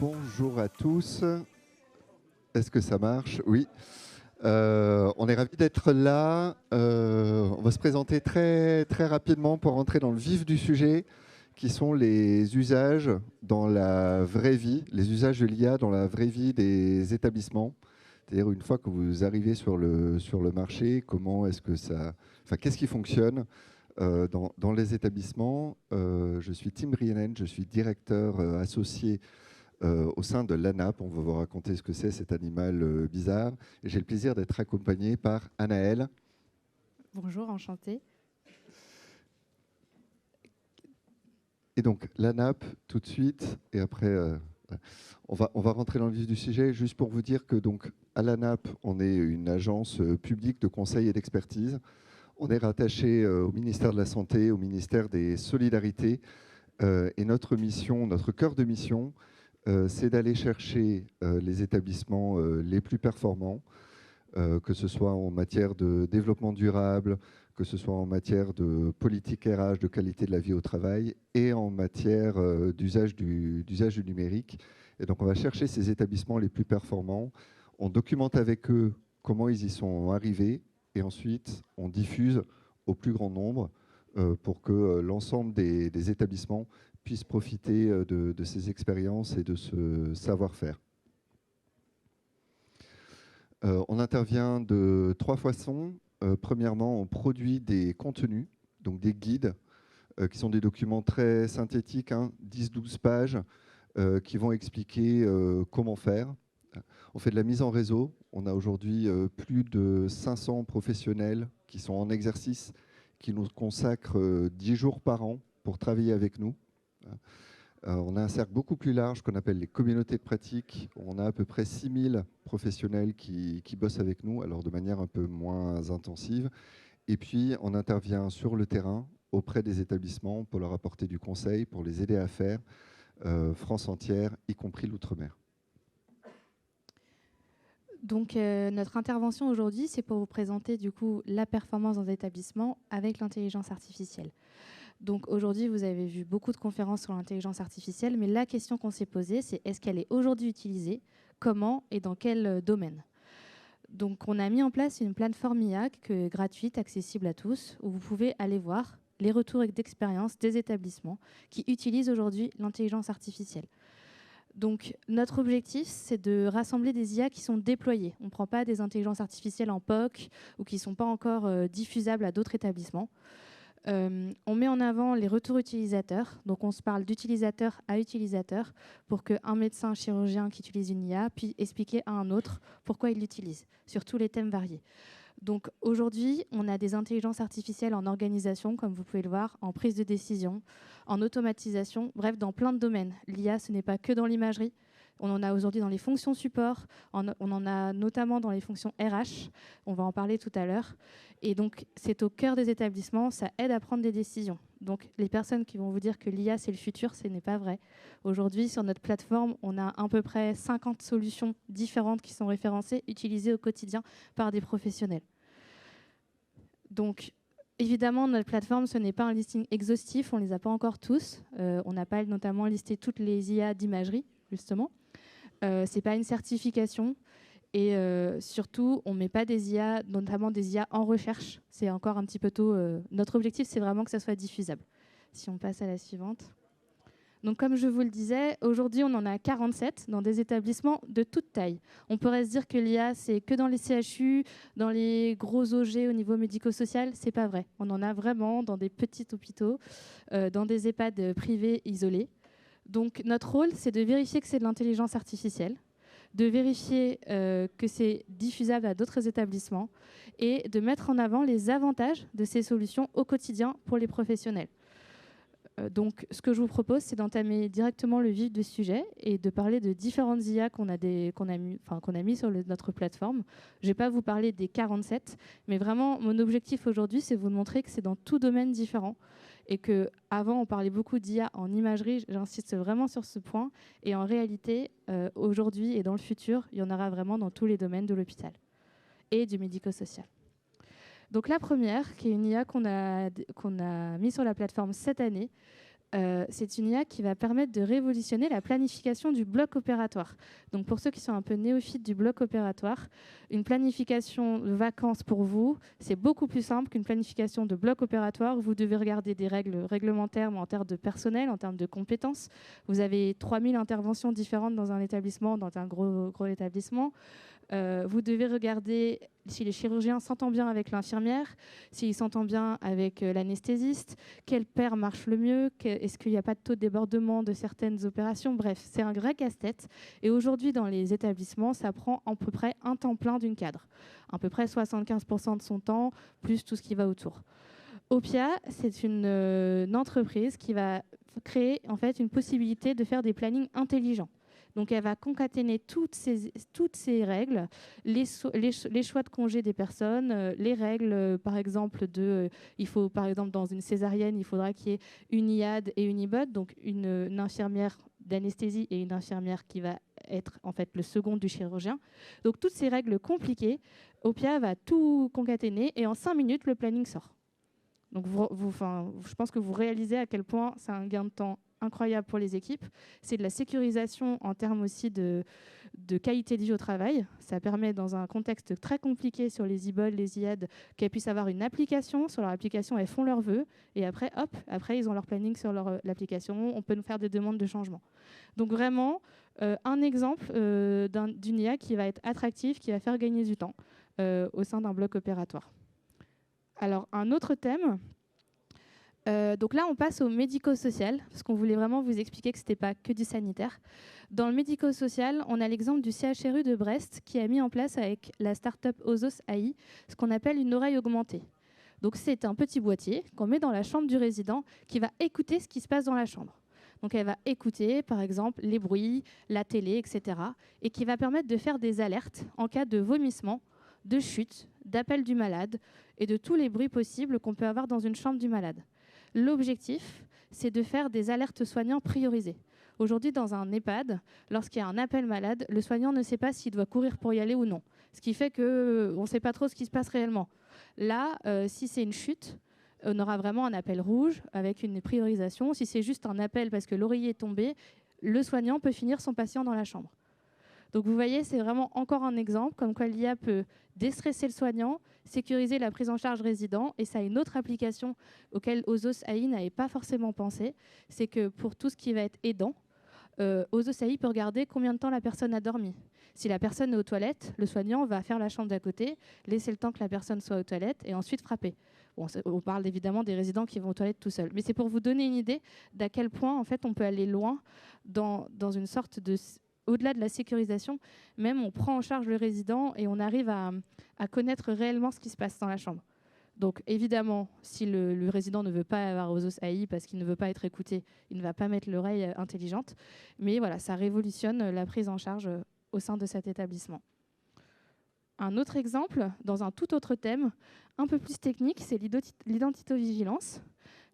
Bonjour à tous. Est-ce que ça marche? Oui. On est ravis d'être là. On va se présenter très, très rapidement pour rentrer dans le vif du sujet, qui sont les usages dans la vraie vie, les usages de l'IA dans la vraie vie des établissements. C'est-à-dire une fois que vous arrivez sur le marché, comment est-ce que ça, enfin, qu'est-ce qui fonctionne dans les établissements. Je suis Tim Rienen, je suis directeur associé au sein de l'ANAP. On va vous raconter ce que c'est cet animal bizarre. Et j'ai le plaisir d'être accompagné par Anaëlle. Bonjour, enchantée. Et donc l'ANAP tout de suite, et après on va rentrer dans le vif du sujet, juste pour vous dire que donc à l'ANAP, on est une agence publique de conseil et d'expertise. On est rattaché au ministère de la Santé, au ministère des Solidarités, et notre mission, notre cœur de mission, c'est d'aller chercher les établissements les plus performants, que ce soit en matière de développement durable, que ce soit en matière de politique RH, de qualité de la vie au travail, et en matière d'usage du numérique. Et donc on va chercher ces établissements les plus performants, on documente avec eux comment ils y sont arrivés, et ensuite on diffuse au plus grand nombre pour que l'ensemble des établissements puissent profiter de ces expériences et de ce savoir-faire. On intervient de 3 façons. Premièrement, on produit des contenus, donc des guides, qui sont des documents très synthétiques, 10-12 pages, qui vont expliquer comment faire. On fait de la mise en réseau. On a aujourd'hui plus de 500 professionnels qui sont en exercice, qui nous consacrent 10 jours par an pour travailler avec nous. On a un cercle beaucoup plus large qu'on appelle les communautés de pratique. On a à peu près 6000 professionnels qui bossent avec nous, alors de manière un peu moins intensive. Et puis, on intervient sur le terrain auprès des établissements pour leur apporter du conseil, pour les aider à faire France entière, y compris l'outre-mer. Donc, notre intervention aujourd'hui, c'est pour vous présenter du coup la performance dans les établissements avec l'intelligence artificielle. Donc aujourd'hui, vous avez vu beaucoup de conférences sur l'intelligence artificielle, mais la question qu'on s'est posée, c'est est-ce qu'elle est aujourd'hui utilisée, comment et dans quel domaine? Donc on a mis en place une plateforme IA gratuite, accessible à tous, où vous pouvez aller voir les retours d'expérience des établissements qui utilisent aujourd'hui l'intelligence artificielle. Donc notre objectif, c'est de rassembler des IA qui sont déployées. On ne prend pas des intelligences artificielles en POC ou qui ne sont pas encore diffusables à d'autres établissements. On met en avant les retours utilisateurs. Donc, on se parle d'utilisateur à utilisateur pour qu'un médecin chirurgien qui utilise une IA puisse expliquer à un autre pourquoi il l'utilise, sur tous les thèmes variés. Donc, aujourd'hui, on a des intelligences artificielles en organisation, comme vous pouvez le voir, en prise de décision, en automatisation, bref, dans plein de domaines. L'IA, ce n'est pas que dans l'imagerie. On en a aujourd'hui dans les fonctions support, on en a notamment dans les fonctions RH, on va en parler tout à l'heure. Et donc, c'est au cœur des établissements, ça aide à prendre des décisions. Donc, les personnes qui vont vous dire que l'IA, c'est le futur, ce n'est pas vrai. Aujourd'hui, sur notre plateforme, on a à peu près 50 solutions différentes qui sont référencées, utilisées au quotidien par des professionnels. Donc, évidemment, notre plateforme, ce n'est pas un listing exhaustif, on ne les a pas encore tous. On n'a pas notamment listé toutes les IA d'imagerie, justement. Ce n'est pas une certification. Et surtout, on ne met pas des IA, notamment des IA en recherche. C'est encore un petit peu tôt. Notre objectif, c'est vraiment que ça soit diffusable. Si on passe à la suivante. Donc, comme je vous le disais, aujourd'hui, on en a 47 dans des établissements de toute taille. On pourrait se dire que l'IA, c'est que dans les CHU, dans les gros OG au niveau médico-social. Ce n'est pas vrai. On en a vraiment dans des petits hôpitaux, dans des EHPAD privés isolés. Donc, notre rôle, c'est de vérifier que c'est de l'intelligence artificielle, de vérifier que c'est diffusable à d'autres établissements et de mettre en avant les avantages de ces solutions au quotidien pour les professionnels. Donc, ce que je vous propose, c'est d'entamer directement le vif du sujet et de parler de différentes IA qu'on a mis sur notre plateforme. Je ne vais pas vous parler des 47, mais vraiment, mon objectif aujourd'hui, c'est de vous montrer que c'est dans tout domaine différent. Et qu'avant, on parlait beaucoup d'IA en imagerie, j'insiste vraiment sur ce point. Et en réalité, aujourd'hui et dans le futur, il y en aura vraiment dans tous les domaines de l'hôpital et du médico-social. Donc la première, qui est une IA qu'on a mis sur la plateforme cette année, c'est une IA qui va permettre de révolutionner la planification du bloc opératoire. Donc pour ceux qui sont un peu néophytes du bloc opératoire, une planification de vacances pour vous, c'est beaucoup plus simple qu'une planification de bloc opératoire. Vous devez regarder des règles réglementaires, mais en termes de personnel, en termes de compétences. Vous avez 3000 interventions différentes dans un établissement, dans un gros établissement. Vous devez regarder si les chirurgiens s'entendent bien avec l'infirmière, s'ils s'entendent bien avec l'anesthésiste, quel paire marche le mieux, est-ce qu'il n'y a pas de taux de débordement de certaines opérations. Bref, c'est un vrai casse-tête. Et aujourd'hui, dans les établissements, ça prend à peu près un temps plein d'une cadre. À peu près 75% de son temps, plus tout ce qui va autour. Opia, c'est une entreprise qui va créer en fait une possibilité de faire des plannings intelligents. Donc, elle va concaténer toutes ces règles, les choix de congé des personnes, les règles, par exemple, il faut, par exemple, dans une césarienne, il faudra qu'il y ait une IAD et une IBOD, donc une infirmière d'anesthésie et une infirmière qui va être en fait le second du chirurgien. Donc, toutes ces règles compliquées, Opia va tout concaténer et en 5 minutes, le planning sort. Donc, je pense que vous réalisez à quel point c'est un gain de temps incroyable pour les équipes. C'est de la sécurisation en termes aussi de qualité de vie au travail. Ça permet, dans un contexte très compliqué sur les IBOL, les IAD, qu'elles puissent avoir une application. Sur leur application, elles font leurs vœux. Et après, hop, ils ont leur planning sur l'application. On peut nous faire des demandes de changement. Donc vraiment, un exemple d'une IA qui va être attractive, qui va faire gagner du temps au sein d'un bloc opératoire. Alors, un autre thème. Donc là, on passe au médico-social, parce qu'on voulait vraiment vous expliquer que ce n'était pas que du sanitaire. Dans le médico-social, on a l'exemple du CHRU de Brest qui a mis en place avec la start-up Ozos AI ce qu'on appelle une oreille augmentée. Donc c'est un petit boîtier qu'on met dans la chambre du résident qui va écouter ce qui se passe dans la chambre. Donc elle va écouter, par exemple, les bruits, la télé, etc. et qui va permettre de faire des alertes en cas de vomissement, de chute, d'appel du malade et de tous les bruits possibles qu'on peut avoir dans une chambre du malade. L'objectif, c'est de faire des alertes soignants priorisées. Aujourd'hui, dans un EHPAD, lorsqu'il y a un appel malade, le soignant ne sait pas s'il doit courir pour y aller ou non. Ce qui fait qu'on ne sait pas trop ce qui se passe réellement. Là, si c'est une chute, on aura vraiment un appel rouge avec une priorisation. Si c'est juste un appel parce que l'oreiller est tombé, le soignant peut finir son patient dans la chambre. Donc vous voyez, c'est vraiment encore un exemple comme quoi l'IA peut déstresser le soignant, sécuriser la prise en charge résident, et ça a une autre application auquel Ozos AI n'avait pas forcément pensé, c'est que pour tout ce qui va être aidant, Ozos AI peut regarder combien de temps la personne a dormi. Si la personne est aux toilettes, le soignant va faire la chambre d'à côté, laisser le temps que la personne soit aux toilettes et ensuite frapper. Bon, on parle évidemment des résidents qui vont aux toilettes tout seuls, mais c'est pour vous donner une idée d'à quel point en fait, on peut aller loin dans une sorte de... Au-delà de la sécurisation, même on prend en charge le résident et on arrive à connaître réellement ce qui se passe dans la chambre. Donc évidemment, si le résident ne veut pas avoir Ozos AI parce qu'il ne veut pas être écouté, il ne va pas mettre l'oreille intelligente. Mais voilà, ça révolutionne la prise en charge au sein de cet établissement. Un autre exemple, dans un tout autre thème, un peu plus technique, c'est l'identitovigilance.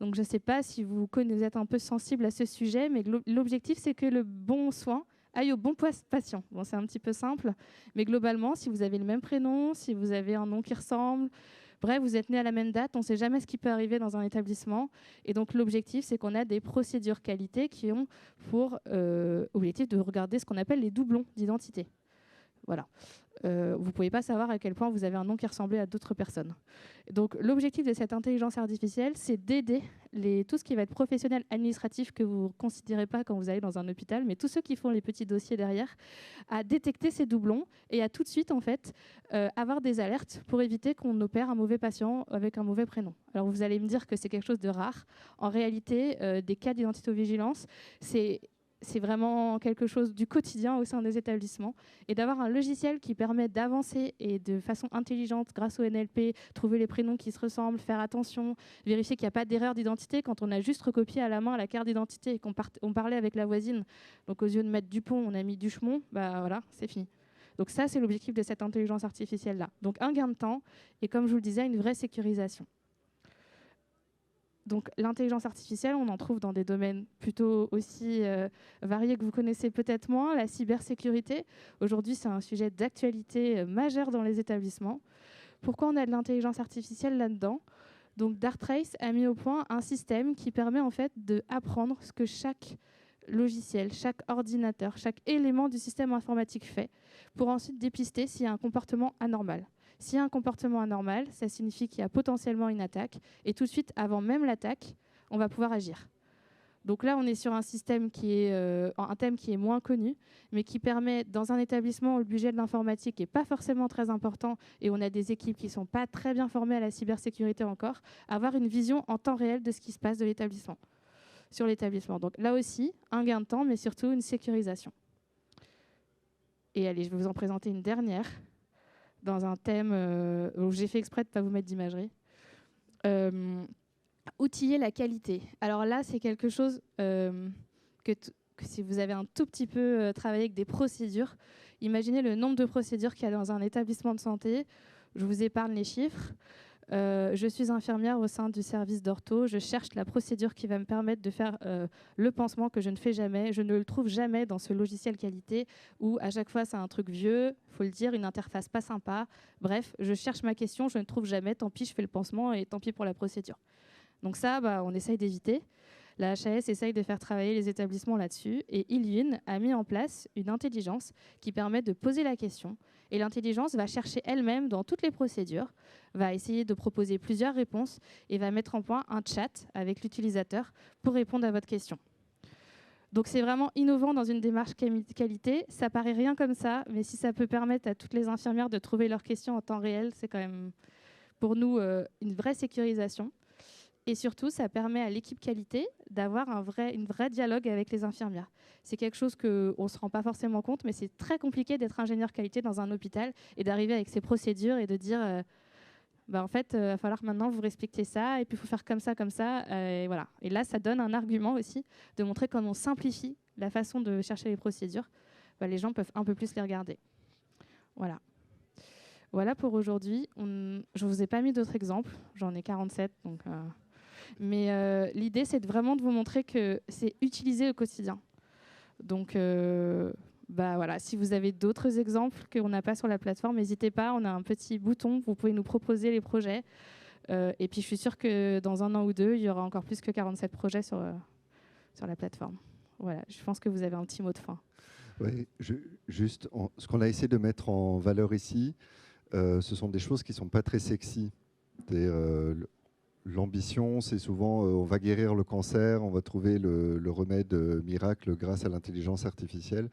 Donc je ne sais pas si vous êtes un peu sensible à ce sujet, mais l'objectif, c'est que le bon soin aille au bon patient. Bon, c'est un petit peu simple, mais globalement, si vous avez le même prénom, si vous avez un nom qui ressemble, bref, vous êtes né à la même date, on ne sait jamais ce qui peut arriver dans un établissement. Et donc, l'objectif, c'est qu'on a des procédures qualité qui ont pour objectif de regarder ce qu'on appelle les doublons d'identité. Voilà. Vous ne pouvez pas savoir à quel point vous avez un nom qui ressemblait à d'autres personnes. Donc, l'objectif de cette intelligence artificielle, c'est d'aider tout ce qui va être professionnel administratif que vous ne considérez pas quand vous allez dans un hôpital, mais tous ceux qui font les petits dossiers derrière, à détecter ces doublons et à tout de suite, en fait, avoir des alertes pour éviter qu'on opère un mauvais patient avec un mauvais prénom. Alors, vous allez me dire que c'est quelque chose de rare. En réalité, des cas d'identitovigilance, c'est vraiment quelque chose du quotidien au sein des établissements. Et d'avoir un logiciel qui permet d'avancer et de façon intelligente, grâce au NLP, trouver les prénoms qui se ressemblent, faire attention, vérifier qu'il n'y a pas d'erreur d'identité quand on a juste recopié à la main la carte d'identité et qu'on parlait avec la voisine. Donc, aux yeux de mettre Dupont, on a mis Duchemont, bah voilà, c'est fini. Donc ça, c'est l'objectif de cette intelligence artificielle-là. Donc, un gain de temps et, comme je vous le disais, une vraie sécurisation. Donc l'intelligence artificielle, on en trouve dans des domaines plutôt aussi variés que vous connaissez peut-être moins. La cybersécurité, aujourd'hui, c'est un sujet d'actualité majeur dans les établissements. Pourquoi on a de l'intelligence artificielle là-dedans ? Donc Dartrace a mis au point un système qui permet en fait d'apprendre ce que chaque logiciel, chaque ordinateur, chaque élément du système informatique fait, pour ensuite dépister s'il y a un comportement anormal. S'il y a un comportement anormal, ça signifie qu'il y a potentiellement une attaque, et tout de suite, avant même l'attaque, on va pouvoir agir. Donc là, on est sur un système un thème qui est moins connu, mais qui permet, dans un établissement où le budget de l'informatique n'est pas forcément très important et on a des équipes qui ne sont pas très bien formées à la cybersécurité encore, avoir une vision en temps réel de ce qui se passe sur l'établissement. Donc là aussi, un gain de temps, mais surtout une sécurisation. Et allez, je vais vous en présenter une dernière, dans un thème où j'ai fait exprès de ne pas vous mettre d'imagerie. Outiller la qualité. Alors là, c'est quelque chose que si vous avez un tout petit peu travaillé avec des procédures, imaginez le nombre de procédures qu'il y a dans un établissement de santé. Je vous épargne les chiffres. Je suis infirmière au sein du service d'ortho. Je cherche la procédure qui va me permettre de faire le pansement que je ne fais jamais. Je ne le trouve jamais dans ce logiciel qualité où à chaque fois c'est un truc vieux, il faut le dire, une interface pas sympa. Bref, je cherche ma question, je ne trouve jamais. Tant pis, je fais le pansement et tant pis pour la procédure. Donc ça, on essaye d'éviter. La HAS essaye de faire travailler les établissements là-dessus et Ilyun a mis en place une intelligence qui permet de poser la question et l'intelligence va chercher elle-même dans toutes les procédures, va essayer de proposer plusieurs réponses et va mettre en point un chat avec l'utilisateur pour répondre à votre question. Donc c'est vraiment innovant dans une démarche qualité. Ça paraît rien comme ça, mais si ça peut permettre à toutes les infirmières de trouver leurs questions en temps réel, c'est quand même pour nous une vraie sécurisation. Et surtout, ça permet à l'équipe qualité d'avoir un vrai dialogue avec les infirmières. C'est quelque chose qu'on ne se rend pas forcément compte, mais c'est très compliqué d'être ingénieur qualité dans un hôpital et d'arriver avec ses procédures et de dire en fait, il va falloir que maintenant vous respectez ça, et puis il faut faire comme ça, et voilà. Et là, ça donne un argument aussi de montrer comment on simplifie la façon de chercher les procédures. Les gens peuvent un peu plus les regarder. Voilà. Voilà pour aujourd'hui. Je ne vous ai pas mis d'autres exemples. J'en ai 47, donc... Mais l'idée, c'est vraiment de vous montrer que c'est utilisé au quotidien. Donc, voilà, si vous avez d'autres exemples qu'on n'a pas sur la plateforme, n'hésitez pas, on a un petit bouton, vous pouvez nous proposer les projets. Et puis, je suis sûre que dans 1 an ou 2, il y aura encore plus que 47 projets sur la plateforme. Voilà, je pense que vous avez un petit mot de fin. Oui, ce qu'on a essayé de mettre en valeur ici, ce sont des choses qui ne sont pas très sexy. L'ambition, c'est souvent on va guérir le cancer, on va trouver le remède miracle grâce à l'intelligence artificielle.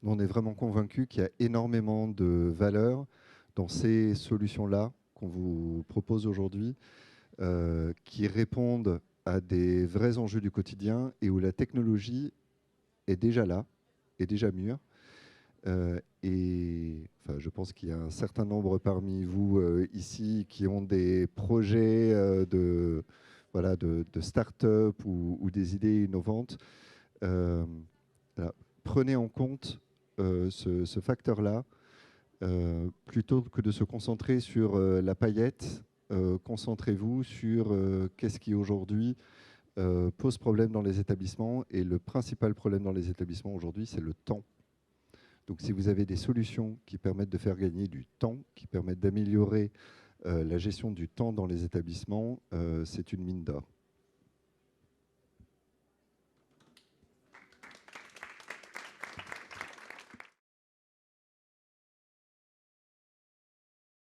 Nous, on est vraiment convaincus qu'il y a énormément de valeur dans ces solutions-là qu'on vous propose aujourd'hui, qui répondent à des vrais enjeux du quotidien et où la technologie est déjà là, est déjà mûre. Je pense qu'il y a un certain nombre parmi vous ici qui ont des projets de start-up ou des idées innovantes. Prenez en compte ce facteur-là plutôt que de se concentrer sur la paillette. Concentrez-vous sur qu'est-ce qui aujourd'hui pose problème dans les établissements. Et le principal problème dans les établissements aujourd'hui, c'est le temps. Donc si vous avez des solutions qui permettent de faire gagner du temps, qui permettent d'améliorer la gestion du temps dans les établissements, c'est une mine d'or.